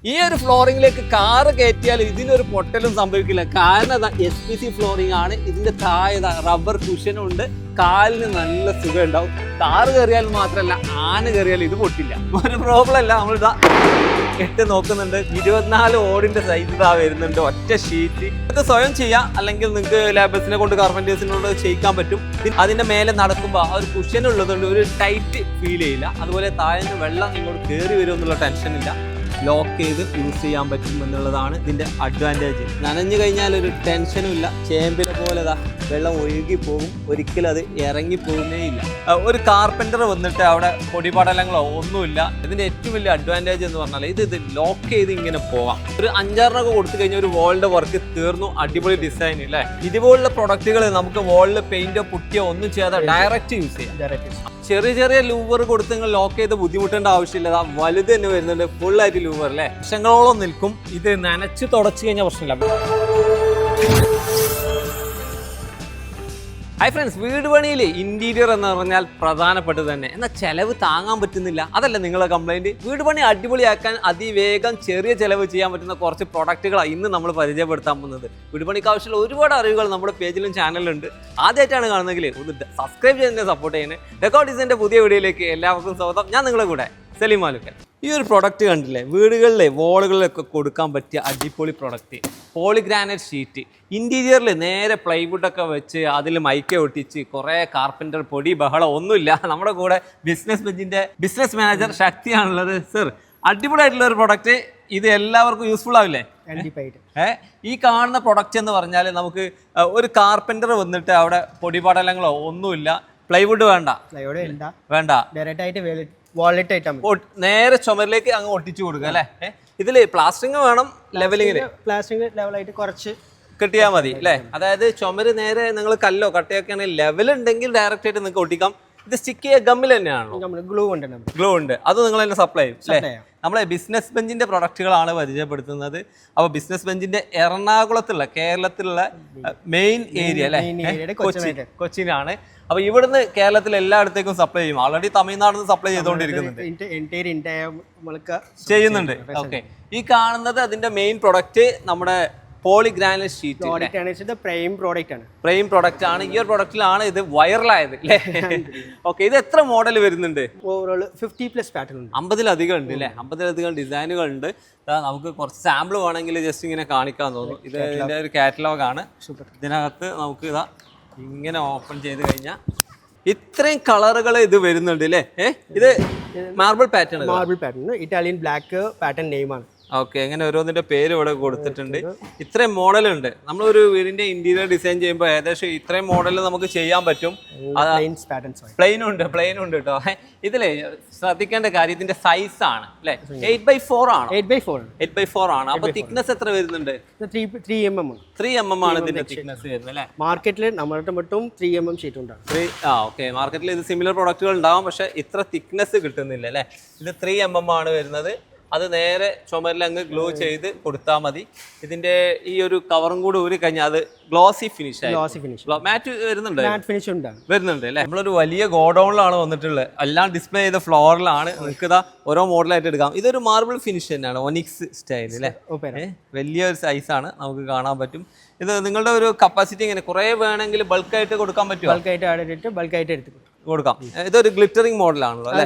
ഈ ഒരു ഫ്ലോറിംഗിലേക്ക് കാറ് കയറ്റിയാൽ ഇതിനൊരു പൊട്ടലും സംഭവിക്കില്ല. കാരണം SPC ഫ്ലോറിംഗ് ആണ്. ഇതിന്റെ താഴെ റബ്ബർ കുഷനും ഉണ്ട്. കാലിന് നല്ല സുഖം ഉണ്ടാവും. കാറ് കയറിയാൽ മാത്രമല്ല, ആന കയറിയാൽ ഇത് പൊട്ടില്ല. ഒരു പ്രോബ്ലം അല്ല. നമ്മളിതാ ഇട്ട് നോക്കുന്നുണ്ട്. 24 ഓടിന്റെ സൈസ് ഇതാ വരുന്നുണ്ട്. ഒറ്റ ഷീറ്റ് നിങ്ങൾക്ക് സ്വയം ചെയ്യാം, അല്ലെങ്കിൽ നിങ്ങൾക്ക് ലേബേഴ്സിനെ കൊണ്ട് കാർപ്പന്റേഴ്സിനോട് ചെയ്യിക്കാൻ പറ്റും. അതിന്റെ മേലെ നടക്കുമ്പോൾ ആ ഒരു കുഷൻ ഉള്ളതുകൊണ്ട് ഒരു ടൈറ്റ് ഫീൽ ചെയ്യില്ല. അതുപോലെ താഴെ വെള്ളം ഇങ്ങോട്ട് കയറി വരും എന്നുള്ള ടെൻഷൻ ഇല്ല. ലോക്ക് ചെയ്ത് യൂസ് ചെയ്യാൻ പറ്റും എന്നുള്ളതാണ് ഇതിൻ്റെ അഡ്വാൻറ്റേജ്. നനഞ്ഞു കഴിഞ്ഞാൽ ഒരു ടെൻഷനും ഇല്ല. ചേമ്പിലെ പോലെ വെള്ളം ഒഴുകി പോകും, ഒരിക്കലും അത് ഇറങ്ങിപ്പോകുന്നേ ഇല്ല. ഒരു കാർപ്പൻ്റർ വന്നിട്ട് അവിടെ പൊടിപടലങ്ങളോ ഒന്നുമില്ല. ഇതിൻ്റെ ഏറ്റവും വലിയ അഡ്വാൻറ്റേജ് എന്ന് പറഞ്ഞാൽ ഇത് ലോക്ക് ചെയ്ത് ഇങ്ങനെ പോകാം. ഒരു 5-6 കൊടുത്തു കഴിഞ്ഞാൽ ഒരു വോളിൻ്റെ വർക്ക് തീർന്നു. അടിപൊളി ഡിസൈൻ അല്ലേ. ഇതുപോലുള്ള പ്രൊഡക്റ്റുകൾ നമുക്ക് വോളിൽ പെയിന്റോ പുട്ടിയോ ഒന്നും ചെയ്യാതെ ഡയറക്റ്റ് യൂസ് ചെയ്യാം. ചെറിയ ചെറിയ ലൂവർ കൊടുത്ത് നിങ്ങൾ ലോക്ക് ചെയ്ത് ബുദ്ധിമുട്ടേണ്ട ആവശ്യമില്ല. വലുത് തന്നെ വരുന്നുണ്ട്, ഫുള്ളായിട്ട് ലൂവർ അല്ലേ. വർഷങ്ങളോളം നിൽക്കും. ഇത് നനച്ച് തുടച്ചു കഴിഞ്ഞാൽ പ്രശ്നമില്ല. ഹായ് ഫ്രണ്ട്സ്, വീട് പണിയിൽ ഇന്റീരിയർ എന്ന് പറഞ്ഞാൽ പ്രധാനപ്പെട്ടത് തന്നെ. എന്നാൽ ചെലവ് താങ്ങാൻ പറ്റുന്നില്ല, അതല്ല നിങ്ങളെ കംപ്ലൈൻറ്റ്. വീട് പണി അടിപൊളിയാക്കാൻ അതിവേഗം ചെറിയ ചെലവ് ചെയ്യാൻ പറ്റുന്ന കുറച്ച് പ്രൊഡക്റ്റുകളാണ് ഇന്ന് നമ്മൾ പരിചയപ്പെടുത്താൻ പോകുന്നത്. വീട് പണിക്ക് ആവശ്യമുള്ള ഒരുപാട് അറിവുകൾ നമ്മുടെ പേജിലും ചാനലിലും ഉണ്ട്. ആദ്യമായിട്ടാണ് കാണുന്നതെങ്കിൽ ഒന്ന് സബ്സ്ക്രൈബ് ചെയ്ത് സപ്പോർട്ട് ചെയ്യുന്നത്. ഡെക്കോ ഡിസൈൻ്റെ പുതിയ വീഡിയോയിലേക്ക് എല്ലാവർക്കും സ്വാഗതം. ഞാൻ നിങ്ങളുടെ കൂടെ സലീം മാലുക്കൽ. ഈ ഒരു പ്രൊഡക്റ്റ് കണ്ടില്ലേ, വീടുകളിലെ വോളുകളിലൊക്കെ കൊടുക്കാൻ പറ്റിയ അടിപൊളി പ്രൊഡക്റ്റ്. പോളിഗ്രാനൈറ്റ് ഷീറ്റ്. ഇൻറ്റീരിയറിൽ നേരെ പ്ലൈവുഡൊക്കെ വെച്ച് അതിൽ മൈക്ക ഒട്ടിച്ച് കുറേ കാർപ്പൻ്റർ പൊടി ബഹളം ഒന്നുമില്ല. നമ്മുടെ കൂടെ ബിസിനസ് മാനേജർ ശക്തിയാണുള്ളത്. സർ, അടിപൊളിയായിട്ടുള്ള ഒരു പ്രൊഡക്റ്റ്. ഇത് എല്ലാവർക്കും യൂസ്ഫുൾ ആവില്ലേ? ഈ കാണുന്ന പ്രൊഡക്റ്റ് എന്ന് പറഞ്ഞാൽ നമുക്ക് ഒരു കാർപ്പൻ്റർ വന്നിട്ട് അവിടെ പൊടിപടലങ്ങളോ ഒന്നുമില്ല. പ്ലൈവുഡ് വേണ്ട. ഡയറക്റ്റ് നേരെ ചുമരിലേക്ക് അങ്ങ് ഒട്ടിച്ചു കൊടുക്കുക അല്ലേ. ഇതില് പ്ലാസ്റ്ററിങ് വേണം, ലെവലിങ്ങിന് പ്ലാസ്റ്റിക് ലെവലായിട്ട് കുറച്ച് കെട്ടിയാൽ മതി അല്ലേ. അതായത് ചുമര് നേരെ നിങ്ങൾ കല്ലോ കട്ടയൊക്കെ ആണെങ്കിൽ ലെവൽ ഉണ്ടെങ്കിൽ ഡയറക്റ്റ് ആയിട്ട് നിങ്ങൾക്ക് ഒട്ടിക്കാം. ഇത് സ്റ്റിക്ക് ചെയ്യ ഗമ്മിൽ തന്നെയാണല്ലോ. ഗ്ലൂ ഉണ്ട്. അത് നിങ്ങൾ തന്നെ സപ്ലൈ ചെയ്യും അല്ലേ. നമ്മളെ ബിസിനസ് ബെഞ്ചിന്റെ പ്രൊഡക്റ്റുകളാണ് പരിചയപ്പെടുത്തുന്നത്. അപ്പോൾ ബിസിനസ് ബെഞ്ചിന്റെ എറണാകുളത്തുള്ള കേരളത്തിലുള്ള മെയിൻ ഏരിയ അല്ലേ, കൊച്ചിയിലാണ്. അപ്പൊ ഇവിടുന്ന് കേരളത്തിൽ എല്ലായിടത്തേക്കും സപ്ലൈ ചെയ്യും. ഓൾറെഡി തമിഴ്നാട്ടിൽ നിന്ന് സപ്ലൈ ചെയ്തുകൊണ്ടിരിക്കുന്നുണ്ട്, ചെയ്യുന്നുണ്ട്. ഓക്കെ, ഈ കാണുന്നത് അതിന്റെ മെയിൻ പ്രൊഡക്റ്റ് നമ്മുടെ പോളിഗ്രാനൈറ്റ് ഷീറ്റ് പ്രൈം പ്രോഡക്റ്റ് ആണ്. ഈ ഒരു പ്രൊഡക്റ്റിലാണ് ഇത് വൈറലായത് അല്ലേ. ഓക്കെ, ഇത് എത്ര മോഡൽ വരുന്നുണ്ട്? 50+ പാറ്റേൺ ഉണ്ട്. 50-ലധികം ഉണ്ട് അല്ലേ. 50-ലധികം ഡിസൈനുകൾ ഉണ്ട്. നമുക്ക് കുറച്ച് സാമ്പിൾ വേണമെങ്കിൽ ജസ്റ്റ് ഇങ്ങനെ കാണിക്കാൻ തോന്നും. ഇത് ഇതിന്റെ ഒരു കാറ്റലോഗ് ആണ്. ഇതിനകത്ത് നമുക്ക് ഇതാ ഇങ്ങനെ ഓപ്പൺ ചെയ്ത് കഴിഞ്ഞാൽ ഇത്രയും കളറുകൾ ഇത് വരുന്നുണ്ട് അല്ലേ. ഇത് marble pattern, Italian black pattern നെയിമാണ്. ഓക്കെ, അങ്ങനെ ഓരോന്നിന്റെ പേര് ഇവിടെ കൊടുത്തിട്ടുണ്ട്. ഇത്രയും മോഡലുണ്ട്. നമ്മളൊരു വീടിന്റെ ഇന്റീരിയർ ഡിസൈൻ ചെയ്യുമ്പോൾ ഏകദേശം ഇത്രയും മോഡൽ നമുക്ക് ചെയ്യാൻ പറ്റും. പ്ലെയിൻ ഉണ്ട് കേട്ടോ. ഇതിലെ ശ്രദ്ധിക്കേണ്ട കാര്യം ഇതിന്റെ സൈസ് ആണ് അല്ലെ. 8x4 ആണ്. 8x4 ആണ്. അപ്പൊ തിക്നെസ് എത്ര വരുന്നുണ്ട്? 3 mm ആണ് ഇതിന്റെ തിക്നെസ് വരുന്നത് അല്ലെ. മാർക്കറ്റിൽ നമ്മുടെ മറ്റും 3 mm ഷീറ്റ് ഉണ്ടാകും. ഓക്കെ, മാർക്കറ്റിൽ ഇത് സിമിലർ പ്രൊഡക്റ്റുകൾ ഉണ്ടാവും, പക്ഷെ ഇത്ര തിക്നെസ് കിട്ടുന്നില്ല അല്ലെ. ഇത് 3 mm ആണ് വരുന്നത്. അത് നേരെ ചുമരിൽ അങ്ങ് ഗ്ലൂ ചെയ്ത് കൊടുത്താൽ മതി. ഇതിന്റെ ഈ ഒരു കവറും കൂടി ഊരി കഴിഞ്ഞാൽ അത് ഗ്ലോസി ഫിനിഷ് മാറ്റ് വരുന്നുണ്ട് അല്ലേ. നമ്മളൊരു വലിയ ഗോഡൌണിലാണ് വന്നിട്ടുള്ളത്. എല്ലാം ഡിസ്പ്ലേ ചെയ്ത ഫ്ലോറിലാണ്. നിങ്ങൾക്ക് ഇതാ ഓരോ മോഡലായിട്ട് എടുക്കാം. ഇതൊരു മാർബിൾ ഫിനിഷ് തന്നെയാണ്, ഒനിക്സ് സ്റ്റൈൽ അല്ലേ. വലിയൊരു സൈസാണ്, നമുക്ക് കാണാൻ പറ്റും. ഇത് നിങ്ങളുടെ ഒരു കപ്പാസിറ്റി എങ്ങനെ, കുറെ വേണമെങ്കിൽ ബൾക്കായിട്ട് കൊടുക്കാൻ പറ്റുമോ? ബൾക്കായിട്ട് എടുത്ത് കൊടുക്കാം. ഇതൊരു ഗ്ലിറ്ററിംഗ് മോഡലാണല്ലോ അല്ലേ.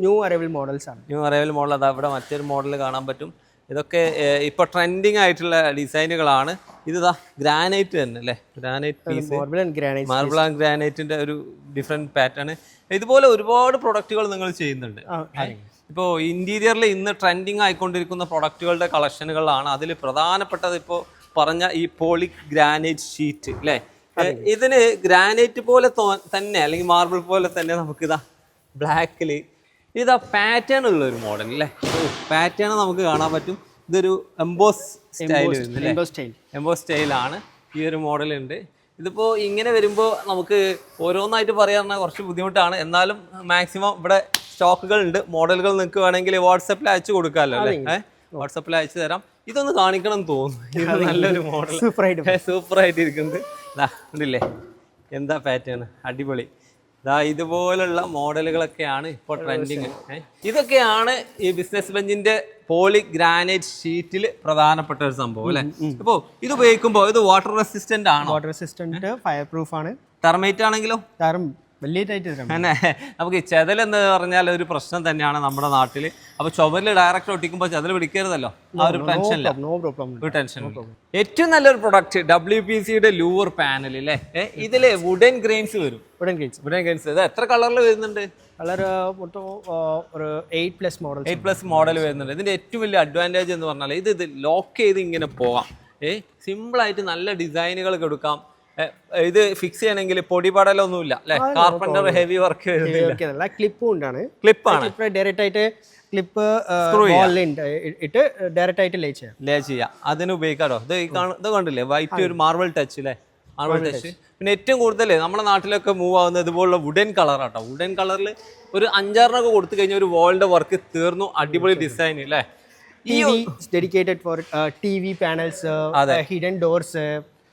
ന്യൂ അറൈവൽ മോഡൽസ് ആണ്. New arrival model. അതാ ഇവിടെ മറ്റൊരു മോഡൽ കാണാൻ പറ്റും. ഇതൊക്കെ ഇപ്പോൾ ട്രെൻഡിങ് ആയിട്ടുള്ള ഡിസൈനുകളാണ്. ഇതാ ഗ്രാനൈറ്റ് തന്നെ അല്ലേ, ഗ്രാനൈറ്റ് പീസ്, മാർബിൾ ആൻഡ് ഗ്രാനൈറ്റിന്റെ ഒരു ഡിഫറെന്റ് പാറ്റേൺ. ഇതുപോലെ ഒരുപാട് പ്രൊഡക്റ്റുകൾ നിങ്ങൾ ചെയ്യുന്നുണ്ട്. ഇപ്പോൾ ഇന്റീരിയറിൽ ഇന്ന് ട്രെൻഡിങ് ആയിക്കൊണ്ടിരിക്കുന്ന പ്രൊഡക്റ്റുകളുടെ കളക്ഷനുകളാണ്. അതിൽ പ്രധാനപ്പെട്ടത് ഇപ്പോൾ പറഞ്ഞ ഈ പോളിഗ്രാനൈറ്റ് ഷീറ്റ് അല്ലേ. ഇതിന് ഗ്രാനൈറ്റ് പോലെ തന്നെ അല്ലെങ്കിൽ മാർബിൾ പോലെ തന്നെ നമുക്കിതാ ബ്ലാക്കിൽ ഇതാ പാറ്റേൺ ഉള്ള ഒരു മോഡൽ അല്ലേ. പാറ്റേൺ നമുക്ക് കാണാൻ പറ്റും. ഇതൊരു എംബോസ് സ്റ്റൈലാണ്. ഈ ഒരു മോഡൽ ഉണ്ട്. ഇതിപ്പോൾ ഇങ്ങനെ വരുമ്പോൾ നമുക്ക് ഓരോന്നായിട്ട് പറയാൻ കുറച്ച് ബുദ്ധിമുട്ടാണ്. എന്നാലും മാക്സിമം ഇവിടെ സ്റ്റോക്കുകൾ ഉണ്ട്. മോഡലുകൾ നിങ്ങൾക്ക് വേണമെങ്കിൽ വാട്സപ്പിൽ അയച്ചു കൊടുക്കാമല്ലോ അല്ലേ. വാട്സപ്പിൽ അയച്ചു തരാം. ഇതൊന്ന് കാണിക്കണം എന്ന് തോന്നുന്നു. ഇത് നല്ലൊരു മോഡൽ, സൂപ്പറായിട്ട് ഇരിക്കുന്നത്. ഉണ്ടില്ലേ, എന്താ പാറ്റേൺ, അടിപൊളി. ഇതുപോലുള്ള മോഡലുകളൊക്കെയാണ് ഇപ്പോൾ ട്രെൻഡിങ്. ഇതൊക്കെയാണ് ഈ ബിസിനസ് ബെഞ്ചിന്റെ പോളി ഗ്രാനൈറ്റ് ഷീറ്റിൽ പ്രധാനപ്പെട്ട ഒരു സംഭവം അല്ലേ. അപ്പോൾ ഇത് ഉപയോഗിക്കുമ്പോൾ ഇത് വാട്ടർ റെസിസ്റ്റന്റ് ആണ്, വാട്ടർ റെസിസ്റ്റന്റ്, ഫയർ പ്രൂഫ് ആണ്. ടെർമൈറ്റ് ആണെങ്കിലോ തന്നെ നമുക്ക് ഈ ചെതൽ എന്ന് പറഞ്ഞാൽ ഒരു പ്രശ്നം തന്നെയാണ് നമ്മുടെ നാട്ടിൽ. അപ്പൊ ചുമരിൽ ഡയറക്റ്റ് ഒട്ടിക്കുമ്പോൾ ചെതൽ പിടിക്കരുതല്ലോ, ആ ഒരു ടെൻഷൻ ഒരു ടെൻഷൻ. ഏറ്റവും നല്ലൊരു പ്രൊഡക്റ്റ് WPCയുടെ ലൂവർ പാനൽ അല്ലേ. ഇതില് വുഡൻ ഗ്രെയിൻസ് വരും. വുഡൻ ഗ്രെയിൻസ് ഇത് എത്ര കളറിൽ വരുന്നുണ്ട്? കളർ മൊത്തം ഒരു 8+ മോഡൽ വരുന്നുണ്ട്. ഇതിന്റെ ഏറ്റവും വലിയ അഡ്വാൻറ്റേജ് എന്ന് പറഞ്ഞാൽ ഇത് ലോക്ക് ചെയ്ത് ഇങ്ങനെ പോകാം. സിമ്പിളായിട്ട് നല്ല ഡിസൈനുകൾ കൊടുക്കാം. ഇത് ഫിക്സ് ചെയ്യണമെങ്കിൽ പൊടിപടലൊന്നുമില്ല അല്ലെ, കാർപ്പന്റർ ഹെവി വർക്ക് വരുന്നില്ല. ക്ലിപ്പാണ് ഡയറക്റ്റ് ആയിട്ട് ക്ലിപ്പ് ഇട്ട് ഡയറക്റ്റ് ആയിട്ട് ലേ ചെയ്യാം. അതിന് ഉപയോഗിക്കാറോ. ഇത് കണ്ടില്ലേ, വൈറ്റ് ഒരു മാർബിൾ ടച്ച് അല്ലേ, മാർബിൾ ടച്ച്. പിന്നെ ഏറ്റവും കൂടുതൽ നമ്മുടെ നാട്ടിലൊക്കെ മൂവ് ആവുന്നത് ഇതുപോലുള്ള വുഡൻ കളറാട്ടോ. വുഡൻ കളറിൽ ഒരു 5-6 കൊടുത്തു കഴിഞ്ഞാൽ ഒരു വാളിന്റെ വർക്ക് തീർന്നു. അടിപൊളി ഡിസൈൻ അല്ലേ. Dedicated for TV panels, hidden doors,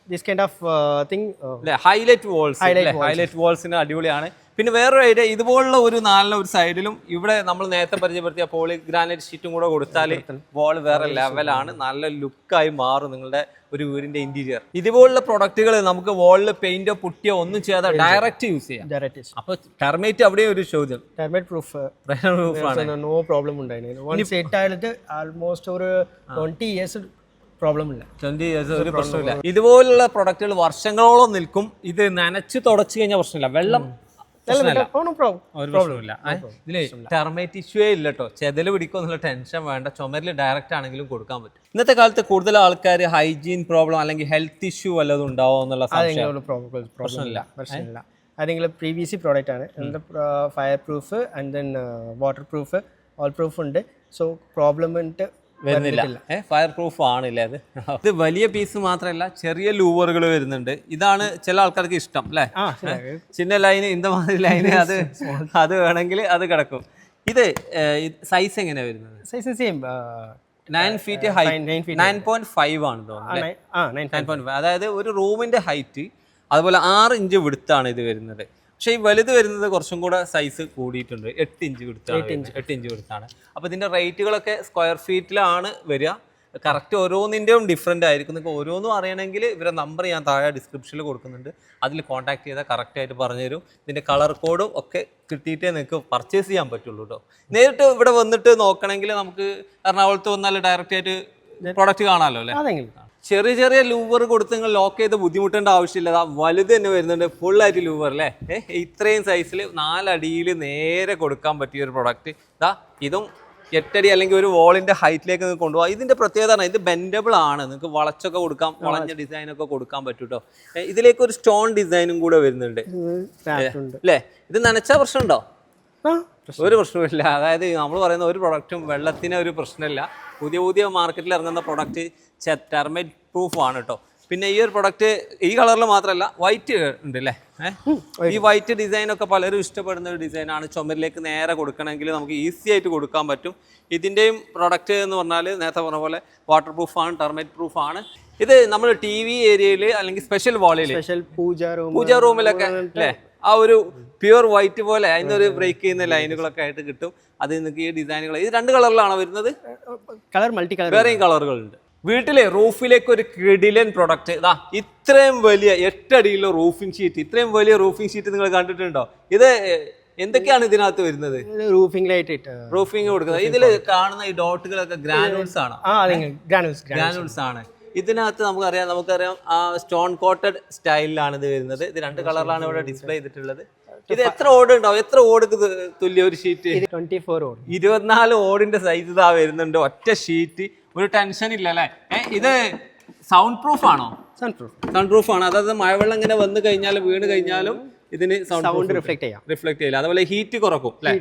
this kind of thing. Highlight വാൾസിന് അടിപൊളിയാണ്. പിന്നെ വേറൊരു ഐഡിയ, ഇതുപോലുള്ള ഒരു ഒരു സൈഡിലും ഇവിടെ നമ്മൾ നേരത്തെ പരിചയപ്പെടുത്തിയ പോളി ഗ്രാനൈറ്റ് ഷീറ്റും കൂടെ കൊടുത്താൽ വാൾ വേറെ ലെവലാണ്, നല്ല ലുക്കായി മാറും നിങ്ങളുടെ ഒരു വീടിന്റെ ഇന്റീരിയർ. ഇതുപോലുള്ള പ്രൊഡക്റ്റുകൾ നമുക്ക് വാളിൽ പെയിന്റോ പുട്ടിയോ ഒന്നും ചെയ്യാതെ ഡയറക്റ്റ് യൂസ് ചെയ്യാം. അപ്പൊ ടെർമൈറ്റ് അവിടെ ഒരു ചോദ്യം, ടെർമൈറ്റ് പ്രൂഫ് നോ പ്രോബ്ലം ഉണ്ടായിരുന്നു. ആൾമോസ്റ്റ് ഒരു 20 years പ്രോബ്ലം ഇല്ല. 20 years ഒരു പ്രശ്നമില്ല. ഇതുപോലുള്ള പ്രൊഡക്റ്റുകൾ വർഷങ്ങളോളം നിൽക്കും. ഇത് നനച്ച് തുടച്ചു കഴിഞ്ഞാൽ പ്രശ്നമില്ല, വെള്ളം പ്രശ്നമില്ല. ഇതില് ടെർമൈറ്റ് ഇഷ്യൂേ ഇല്ല കേട്ടോ. ചെതല് പിടിക്കുമെന്നുള്ള ടെൻഷൻ വേണ്ട. ചുമരിൽ ഡയറക്റ്റ് ആണെങ്കിലും കൊടുക്കാൻ പറ്റും. ഇന്നത്തെ കാലത്ത് കൂടുതൽ ആൾക്കാർ ഹൈജീൻ പ്രോബ്ലം അല്ലെങ്കിൽ ഹെൽത്ത് ഇഷ്യൂ വല്ലതും ഉണ്ടാവോ എന്നുള്ള പ്രശ്നമില്ല. അതെങ്കിലും PVC പ്രോഡക്റ്റ് ആണ്. Fire proof and then water proof, all proof ഉണ്ട്. സോ പ്രോബ്ലം വരുന്നില്ല. ഫയർ പ്രൂഫ് ആണല്ലേ അത്. ഇത് വലിയ പീസ് മാത്രമല്ല, ചെറിയ ലൂവറുകൾ വരുന്നുണ്ട്. ഇതാണ് ചില ആൾക്കാർക്ക് ഇഷ്ടം അല്ലേ. ചിന്ന ലൈന് ഇന്ത മാതിരി ലൈന് അത് വേണമെങ്കിൽ അത് കിടക്കും. ഇത് സൈസ് എങ്ങനെയാ വരുന്നത്? സൈസ് സെയിം 9 feet ഹൈറ്റ്, 9.5 ആണ് തോന്നുന്നു. 9.5 അതായത് ഒരു റൂമിന്റെ ഹൈറ്റ്. അതുപോലെ 6 inch വിടുത്താണ് ഇത് വരുന്നത്. പക്ഷേ ഈ വലുത് വരുന്നത് കുറച്ചും കൂടെ സൈസ് കൂടിയിട്ടുണ്ട്. 8 inch വിടുത്താണ്. അപ്പോൾ ഇതിൻ്റെ റേറ്റുകളൊക്കെ സ്ക്വയർ ഫീറ്റിലാണ് വരിക. കറക്റ്റ് ഓരോന്നിൻ്റെയും ഡിഫറെൻ്റ് ആയിരിക്കും. നിങ്ങൾക്ക് ഓരോന്നും അറിയണമെങ്കിൽ ഇവരെ നമ്പർ ഞാൻ താഴെ ഡിസ്ക്രിപ്ഷനിൽ കൊടുക്കുന്നുണ്ട്. അതിൽ കോൺടാക്ട് ചെയ്താൽ കറക്റ്റായിട്ട് പറഞ്ഞുതരും. ഇതിൻ്റെ കളർ കോഡും ഒക്കെ കിട്ടിയിട്ടേ നിങ്ങൾക്ക് പർച്ചേസ് ചെയ്യാൻ പറ്റുള്ളൂ കേട്ടോ. നേരിട്ട് ഇവിടെ വന്നിട്ട് നോക്കണമെങ്കിൽ നമുക്ക് എറണാകുളത്ത് വന്നാൽ ഡയറക്റ്റ് ആയിട്ട് പ്രോഡക്റ്റ് കാണാമല്ലോ അല്ലേ. ചെറിയ ചെറിയ ലൂവർ കൊടുത്ത് നിങ്ങൾ ലോക്ക് ചെയ്ത് ബുദ്ധിമുട്ടേണ്ട ആവശ്യമില്ല. വലുത് തന്നെ വരുന്നുണ്ട്, ഫുള്ളായിട്ട് ലൂവർ അല്ലേ. ഇത്രയും സൈസിൽ 4 അടിയിൽ നേരെ കൊടുക്കാൻ പറ്റിയ ഒരു പ്രൊഡക്റ്റ്. ഇതും 8 അടി അല്ലെങ്കിൽ ഒരു വോളിന്റെ ഹൈറ്റിലേക്ക് നിങ്ങൾക്ക് കൊണ്ടുപോകാം. ഇതിന്റെ പ്രത്യേകത ഇത് ബെൻഡബിൾ ആണ്, നിങ്ങൾക്ക് വളച്ചൊക്കെ കൊടുക്കാം, വളഞ്ഞ ഡിസൈനൊക്കെ കൊടുക്കാൻ പറ്റും കേട്ടോ. ഇതിലേക്ക് ഒരു സ്റ്റോൺ ഡിസൈനും കൂടെ വരുന്നുണ്ട് അല്ലേ. ഇത് നനച്ചാൽ പ്രശ്നമുണ്ടോ? ഒരു പ്രശ്നമില്ല. അതായത് നമ്മൾ പറയുന്ന ഒരു പ്രൊഡക്റ്റും വെള്ളത്തിന് ഒരു പ്രശ്നമില്ല. പുതിയ മാർക്കറ്റിൽ ഇറങ്ങുന്ന പ്രൊഡക്റ്റ് ടെർമൈറ്റ് പ്രൂഫ് ആണ് കേട്ടോ. പിന്നെ ഈ ഒരു പ്രൊഡക്റ്റ് ഈ കളറിൽ മാത്രമല്ല വൈറ്റ് ഉണ്ട് അല്ലേ. ഈ വൈറ്റ് ഡിസൈനൊക്കെ പലരും ഇഷ്ടപ്പെടുന്ന ഒരു ഡിസൈനാണ്. ചുമരിലേക്ക് നേരെ കൊടുക്കണമെങ്കിൽ നമുക്ക് ഈസി ആയിട്ട് കൊടുക്കാൻ പറ്റും. ഇതിൻ്റെയും പ്രൊഡക്റ്റ് എന്ന് പറഞ്ഞാൽ നേരത്തെ പറഞ്ഞ പോലെ വാട്ടർ പ്രൂഫാണ്, ടെർമൈറ്റ് പ്രൂഫാണ്. ഇത് നമ്മൾ TV ഏരിയയിൽ അല്ലെങ്കിൽ സ്പെഷ്യൽ വാളിൽ, പൂജ റൂമിലൊക്കെ അല്ലേ, ആ ഒരു പ്യുവർ വൈറ്റ് പോലെ അതിൻ്റെ ഒരു ബ്രേക്ക് ചെയ്യുന്ന ലൈനുകളൊക്കെ ആയിട്ട് കിട്ടും. അത് നിങ്ങൾക്ക് ഈ ഡിസൈനുകൾ ഇത് 2 കളറിലാണ് വരുന്നത്. വേറെയും കളറുകളുണ്ട്. വീട്ടിലെ റൂഫിലേക്ക് ഒരു കിടിലൻ പ്രൊഡക്റ്റ്. ഇത്രയും വലിയ 8 അടിയുള്ള റൂഫിംഗ് ഷീറ്റ്. ഇത്രയും വലിയ റൂഫിംഗ് ഷീറ്റ് നിങ്ങൾ കണ്ടിട്ടുണ്ടോ? ഇത് എന്തൊക്കെയാണ് ഇതിനകത്ത് വരുന്നത്? റൂഫിംഗ് കൊടുക്കുന്നത്. ഇതിൽ കാണുന്ന ഈ ഡോട്ടുകളൊക്കെ ഗ്രാനുൾസ് ആണ്. ഇതിനകത്ത് നമുക്കറിയാം ആ സ്റ്റോൺ കോട്ടഡ് സ്റ്റൈലിലാണ് ഇത് വരുന്നത്. ഇത് 2 കളറിലാണ് ഇവിടെ ഡിസ്പ്ലേ ചെയ്തിട്ടുള്ളത്. ഇത് എത്ര ഓട് ഉണ്ടാവും? എത്ര ഓടുക്ക് തുല്യ ഒരു ഷീറ്റ്? 24 ഓടിന്റെ സൈസ് ഇതാ വരുന്നുണ്ട്. ഒറ്റ ഷീറ്റ്, ഒരു ടെൻഷൻ ഇല്ല അല്ലേ. ഇത് സൗണ്ട് പ്രൂഫ് ആണോ? സൗണ്ട് പ്രൂഫ് ആണ്. അതായത് മഴവെള്ളം ഇങ്ങനെ വന്നു കഴിഞ്ഞാൽ വീണ് കഴിഞ്ഞാലും ഇതിന് സൗണ്ട് റിഫ്ലക്ട് ചെയ്യില്ല. അതുപോലെ ഹീറ്റ് കുറക്കും അല്ലേ.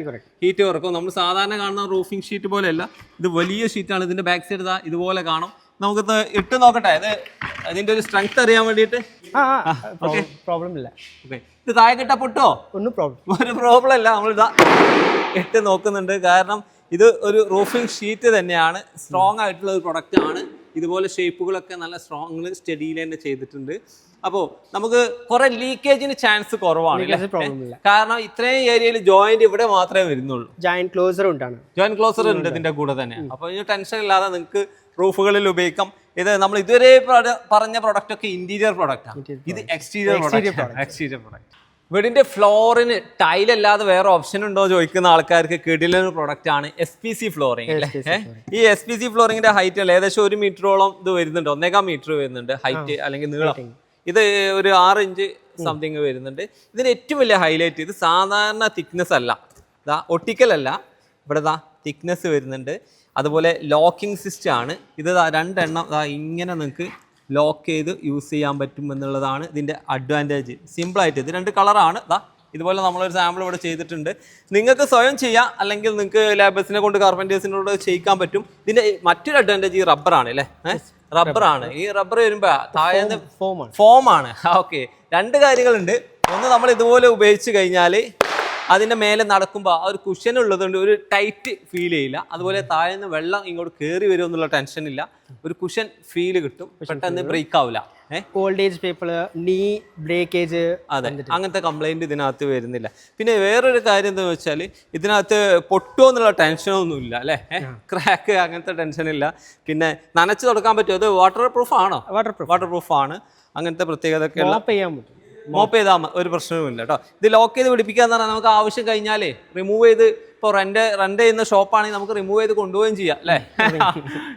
ഹീറ്റ് കുറക്കും. നമ്മൾ സാധാരണ കാണുന്ന റൂഫിംഗ് ഷീറ്റ് പോലെയല്ല, ഇത് വലിയ ഷീറ്റാണ്. ഇതിന്റെ ബാക്ക് സൈഡ് ഇതുപോലെ കാണും. നമുക്കിത് ഇട്ട് നോക്കട്ടെ, അതിന്റെ ഒരു സ്ട്രെങ്ത് അറിയാൻ വേണ്ടിയിട്ട്. പ്രോബ്ലം ഇല്ല. ഇത് താഴെ കിട്ടാ പൊട്ടോ? ഒരു പ്രോബ്ലം ഇല്ല. നമ്മളിതാ ഇട്ട് നോക്കുന്നുണ്ട്. കാരണം ഇത് ഒരു റൂഫിംഗ് ഷീറ്റ് തന്നെയാണ്. സ്ട്രോങ് ആയിട്ടുള്ള ഒരു പ്രൊഡക്റ്റ് ആണ്. ഇതുപോലെ ഷേപ്പുകളൊക്കെ നല്ല സ്ട്രോങ് സ്റ്റഡിയിൽ തന്നെ ചെയ്തിട്ടുണ്ട്. അപ്പോൾ നമുക്ക് കുറെ ലീക്കേജിന് ചാൻസ് കുറവാണ് പ്രോബ്ലം ഇല്ല. കാരണം ഇത്രയും ഏരിയയിൽ ജോയിന്റ് ഇവിടെ മാത്രമേ വരുന്നുള്ളൂ. ജോയിന്റ് ക്ലോസർ ഉണ്ടാണ്. ജോയിന്റ് ക്ലോസർ ഉണ്ട് ഇതിന്റെ കൂടെ തന്നെ. അപ്പോൾ ഈ ടെൻഷൻ ഇല്ലാതെ നിങ്ങൾക്ക് റൂഫുകളിൽ ഉപയോഗിക്കാം. ഇത് നമ്മൾ ഇതുവരെ പറഞ്ഞ പ്രൊഡക്റ്റ് ഒക്കെ ഇന്റീരിയർ പ്രൊഡക്റ്റ് ആണ്. ഇത് എക്സ്റ്റീരിയർ പ്രൊഡക്റ്റ്. വീടിന്റെ ഫ്ലോറിന് ടൈൽ അല്ലാതെ വേറെ ഓപ്ഷൻ ഉണ്ടോ ചോദിക്കുന്ന ആൾക്കാർക്ക് കിടിലൊരു പ്രൊഡക്റ്റ് ആണ് SPC ഫ്ലോറിംഗ്. ഈ SPC ഫ്ലോറിംഗിന്റെ ഹൈറ്റ് ഏകദേശം 1 മീറ്ററോളം ഇത് വരുന്നുണ്ട്, 1.25 മീറ്റർ വരുന്നുണ്ട് ഹൈറ്റ് അല്ലെങ്കിൽ നീളം. ഇത് ഒരു 6 ഇഞ്ച് സംതിങ് വരുന്നുണ്ട്. ഇതിന് ഏറ്റവും വലിയ ഹൈലൈറ്റ് ഇത് സാധാരണ തിക്നെസ് അല്ല, ഇതാ ഒട്ടിക്കൽ അല്ല, ഇവിടെ ഇതാ തിക്നെസ് വരുന്നുണ്ട്. അതുപോലെ ലോക്കിംഗ് സിസ്റ്റം ആണ്. ഇത് 2 എണ്ണം ഇങ്ങനെ നിങ്ങൾക്ക് ലോക്ക് ചെയ്ത് യൂസ് ചെയ്യാൻ പറ്റും എന്നുള്ളതാണ് ഇതിൻ്റെ അഡ്വാൻറ്റേജ്. സിമ്പിളായിട്ട് ഇത് 2 കളറാണ്. ഇതുപോലെ നമ്മളൊരു സാമ്പിൾ ഇവിടെ ചെയ്തിട്ടുണ്ട്. നിങ്ങൾക്ക് സ്വയം ചെയ്യാം, അല്ലെങ്കിൽ നിങ്ങൾക്ക് ലേബേഴ്സിനെ കൊണ്ട് കാർപ്പൻറ്റേഴ്സിനോട് ചെയ്യിക്കാൻ പറ്റും. ഇതിൻ്റെ മറ്റൊരു അഡ്വാൻറ്റേജ് ഈ റബ്ബറാണ് അല്ലേ, റബ്ബറാണ്. ഈ റബ്ബർ വരുമ്പോൾ താഴെ ഫോമാണ്. ഓക്കെ, 2 കാര്യങ്ങളുണ്ട്. ഒന്ന്, നമ്മൾ ഇതുപോലെ ഉപയോഗിച്ച് കഴിഞ്ഞാൽ അതിൻ്റെ മേലെ നടക്കുമ്പോൾ ആ ഒരു കുഷൻ ഉള്ളതുകൊണ്ട് ഒരു ടൈറ്റ് ഫീൽ ചെയ്യില്ല. അതുപോലെ താഴെ നിന്ന് വെള്ളം ഇങ്ങോട്ട് കയറി വരും എന്നുള്ള ടെൻഷൻ ഇല്ല. ഒരു കുഷൻ ഫീൽ കിട്ടും, പെട്ടെന്ന് ബ്രേക്ക് ആവില്ല. ഓൾഡേജ് പേപ്പർ, നീ ബ്രേക്കേജ്, അതെ, അങ്ങനത്തെ കംപ്ലൈൻറ്റ് ഇതിനകത്ത് വരുന്നില്ല. പിന്നെ വേറൊരു കാര്യം എന്താണെന്ന് വെച്ചാൽ ഇതിനകത്ത് പൊട്ടുമോ എന്നുള്ള ടെൻഷനൊന്നും ഇല്ല അല്ലേ, ക്രാക്ക് അങ്ങനത്തെ ടെൻഷനില്ല. പിന്നെ നനച്ച് തുടക്കാൻ പറ്റുമോ? അത് വാട്ടർ പ്രൂഫ് ആണോ? വാട്ടർ പ്രൂഫ് ആണ്. അങ്ങനത്തെ പ്രത്യേകതയൊക്കെയുള്ള മോപ്പ് ചെയ്താൽ ഒരു പ്രശ്നവുമില്ല കേട്ടോ. ഇത് ലോക്ക് ചെയ്ത് പിടിപ്പിക്കാന്ന് പറഞ്ഞാൽ നമുക്ക് ആവശ്യം കഴിഞ്ഞാലേ റിമൂവ് ചെയ്ത്, ഇപ്പോൾ റെന്റ് ചെയ്യുന്ന ഷോപ്പാണെങ്കിൽ നമുക്ക് റിമൂവ് ചെയ്ത് കൊണ്ടുപോവുകയും ചെയ്യാം അല്ലേ.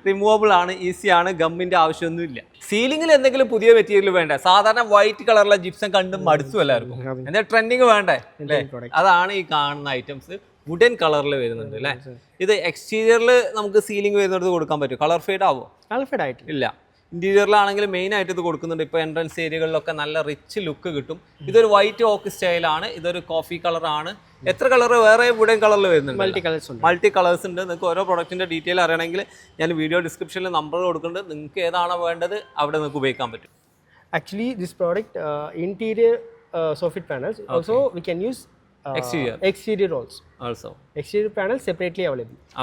റിമൂവബിൾ ആണ്, ഈസിയാണ്, ഗമ്മിന്റെ ആവശ്യമൊന്നുമില്ല. സീലിംഗിൽ എന്തെങ്കിലും പുതിയ മെറ്റീരിയൽ വേണ്ടേ? സാധാരണ വൈറ്റ് കളറിലെ ജിപ്സം കണ്ടും മടുത്തു എല്ലാവർക്കും. എന്താ ട്രെൻഡിങ് വേണ്ടേ അല്ലേ? അതാണ് ഈ കാണുന്ന ഐറ്റംസ്. വുഡൻ കളറിൽ വരുന്നുണ്ട് അല്ലേ. ഇത് എക്സ്റ്റീരിയറിൽ നമുക്ക് സീലിംഗ് വരുന്നിടത്ത് കൊടുക്കാൻ പറ്റും. കളർ ഫെയ്ഡ് ആവോ? കളർ ഫെയ്ഡ് ആയിട്ടില്ല. ഇന്റീരിയറിലാണെങ്കിൽ മെയിൻ ആയിട്ട് ഇത് കൊടുക്കുന്നുണ്ട്. ഇപ്പോൾ എൻട്രൻസ് ഏരിയകളിലൊക്കെ നല്ല റിച്ച് ലുക്ക് കിട്ടും. ഇതൊരു വൈറ്റ് ഓക്ക് സ്റ്റൈലാണ്. ഇതൊരു കോഫി കളറാണ്. എത്ര കളർ വേറെ വുഡൻ കളറിൽ വരുന്നുണ്ട്? മൾട്ടി കളേഴ്സ് ഉണ്ട്. നിങ്ങൾക്ക് ഓരോ പ്രൊഡക്റ്റിന്റെ ഡീറ്റെയിൽ അറിയണമെങ്കിൽ ഞാൻ വീഡിയോ ഡിസ്ക്രിപ്ഷനിൽ നമ്പർ കൊടുക്കുന്നുണ്ട്. നിങ്ങൾക്ക് ഏതാണോ വേണ്ടത് അവിടെ നിങ്ങൾക്ക് ഉപയോഗിക്കാൻ പറ്റും. Actually this product interior soffit panels also we can use exterior also exterior panels separately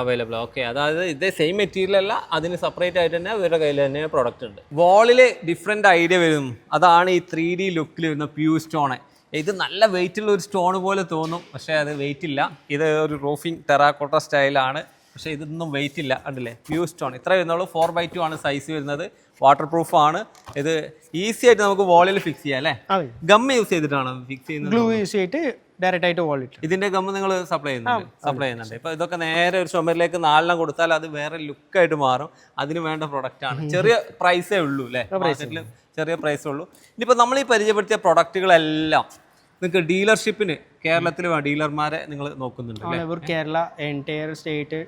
available. Okay, അതായത് ഇതേ സെയിം മെറ്റീരിയൽ അല്ല, അതിന് സെപ്പറേറ്റ് ആയിട്ട് തന്നെ ഇവരുടെ കയ്യിൽ തന്നെ പ്രോഡക്റ്റ് ഉണ്ട്. വാളിൽ ഡിഫറെന്റ് ഐഡിയ വരും. അതാണ് ഈ 3D ലുക്കിൽ വരുന്ന പ്യൂ സ്റ്റോണ്. ഇത് നല്ല വെയിറ്റ് ഉള്ള ഒരു സ്റ്റോൺ പോലെ തോന്നും, പക്ഷേ അത് വെയിറ്റ് ഇല്ല. ഇത് ഒരു റൂഫിംഗ് ടെറാക്കോട്ട സ്റ്റൈലാണ്, പക്ഷേ ഇതൊന്നും വെയിറ്റ് ഇല്ല. കണ്ടില്ലേ, പ്യൂ സ്റ്റോൺ. ഇത്ര വരുന്നുള്ളൂ. 4x2 ആണ് സൈസ് വരുന്നത്. വാട്ടർ പ്രൂഫ് ആണ്. ഇത് ഈസി ആയിട്ട് നമുക്ക് വാളിൽ ഫിക്സ് ചെയ്യാം അല്ലേ. ഗം യൂസ് ചെയ്തിട്ടാണ് ഫിക്സ് ചെയ്യുന്നത്. ഗ്ലൂ യൂസ് ചെയ്തിട്ട് ഡയറക്റ്റ് ആയിട്ട് വാൾ ഇട്ട്. ഇതിന്റെ ഗം നിങ്ങൾ സപ്ലൈ ചെയ്യുന്നുണ്ട്. ഇപ്പൊ ഇതൊക്കെ നേരെ ഒരു ചുമരിലേക്ക് 4 കൊടുത്താൽ അത് വേറെ ലുക്കായിട്ട് മാറും. അതിന് വേണ്ട പ്രൊഡക്റ്റ് ആണ്. ചെറിയ പ്രൈസേ ഉള്ളൂ അല്ലേ, മാർക്കറ്റിൽ ചെറിയ പ്രൈസേ ഉള്ളൂ. ഇനിയിപ്പോൾ നമ്മൾ ഈ പരിചയപ്പെടുത്തിയ പ്രൊഡക്റ്റുകളെല്ലാം നിങ്ങൾക്ക് ഡീലർഷിപ്പിന് കേരളത്തിൽ ഡീലർമാരെ നിങ്ങൾ നോക്കുന്നുണ്ട്? Kerala entire state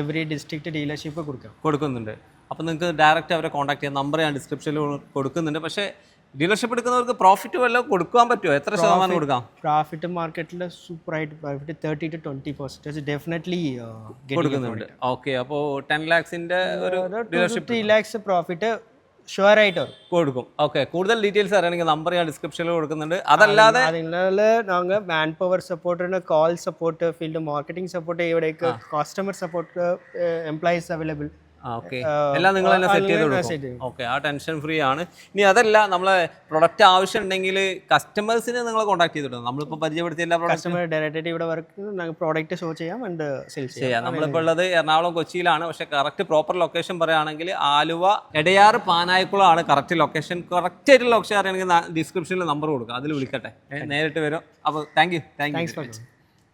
every district dealership കൊടുക്കുന്നുണ്ട്. അപ്പോൾ നിങ്ങൾക്ക് ഡയറക്റ്റ് അവരെ കോൺടാക്ട് ചെയ്യാം. നമ്പർ ഞാൻ ഡിസ്ക്രിപ്ഷനിൽ കൊടുക്കുന്നുണ്ട്. പക്ഷേ ഡീലർഷിപ്പ് എടുക്കുന്നവർക്ക് പ്രോഫിറ്റ് വല്ലതും കൊടുക്കാൻ പറ്റുമോ? എത്ര ശതമാനം കൊടുക്കാം? പ്രോഫിറ്റ് മാർക്കറ്റിൽ സൂപ്പറായിട്ട് പ്രോഫിറ്റ് 30 to 20% ഡെഫിനറ്റ്ലി കൊടുക്കുന്നുണ്ട്. ഓക്കെ, അപ്പോൾ 10 lakhsന്റെ ഒരു ഡീലർഷിപ്പ് 3 lakhs പ്രോഫിറ്റ് ഷുവർ ആയിട്ട് കൊടുക്കും. ഓക്കെ, കൂടുതൽ ഡീറ്റെയിൽസ് അറിയണമെങ്കിൽ നമ്പർ ഞാൻ ഡിസ്ക്രിപ്ഷനിൽ കൊടുക്കുന്നുണ്ട്. അതല്ലാതെ ഞങ്ങൾ man power support, call support, field marketing support, ഇവിടേക്ക് customer support, employees available. Okay, എല്ലാം നിങ്ങൾ തന്നെ സെറ്റ് ചെയ്ത് കൊടുക്കും. ഓക്കെ, ആ ടെൻഷൻ ഫ്രീ ആണ്. ഇനി അതല്ല, നമ്മളെ പ്രൊഡക്റ്റ് ആവശ്യം ഉണ്ടെങ്കിൽ കസ്റ്റമേഴ്സിനെ നിങ്ങൾ കോൺടാക്ട് ചെയ്തിട്ടുണ്ട്. നമ്മളിപ്പോൾ പരിചയപ്പെടുത്തിയ എല്ലാ കസ്റ്റമർ ഡയറക്റ്റ് ഇവിടെ വർക്ക് പ്രോഡക്റ്റ് ഷോ ചെയ്യാം ആൻഡ് സെയിൽ ചെയ്യാം. നമ്മളിപ്പോൾ ഉള്ളത് എറണാകുളം കൊച്ചിയിലാണ്. പക്ഷേ കറക്റ്റ് പ്രോപ്പർ ലൊക്കേഷൻ പറയുകയാണെങ്കിൽ ആലുവ എടയാറ് പാനായിക്കുളമാണ് കറക്റ്റ് ലൊക്കേഷൻ. കറക്റ്റ് ആയിട്ടുള്ള ലൊക്കേഷൻ അറിയണമെങ്കിൽ ഡിസ്ക്രിപ്ഷനിൽ നമ്പർ കൊടുക്കുക, അതിൽ വിളിക്കട്ടെ, നേരിട്ട് വരും. അപ്പോൾ താങ്ക് യു.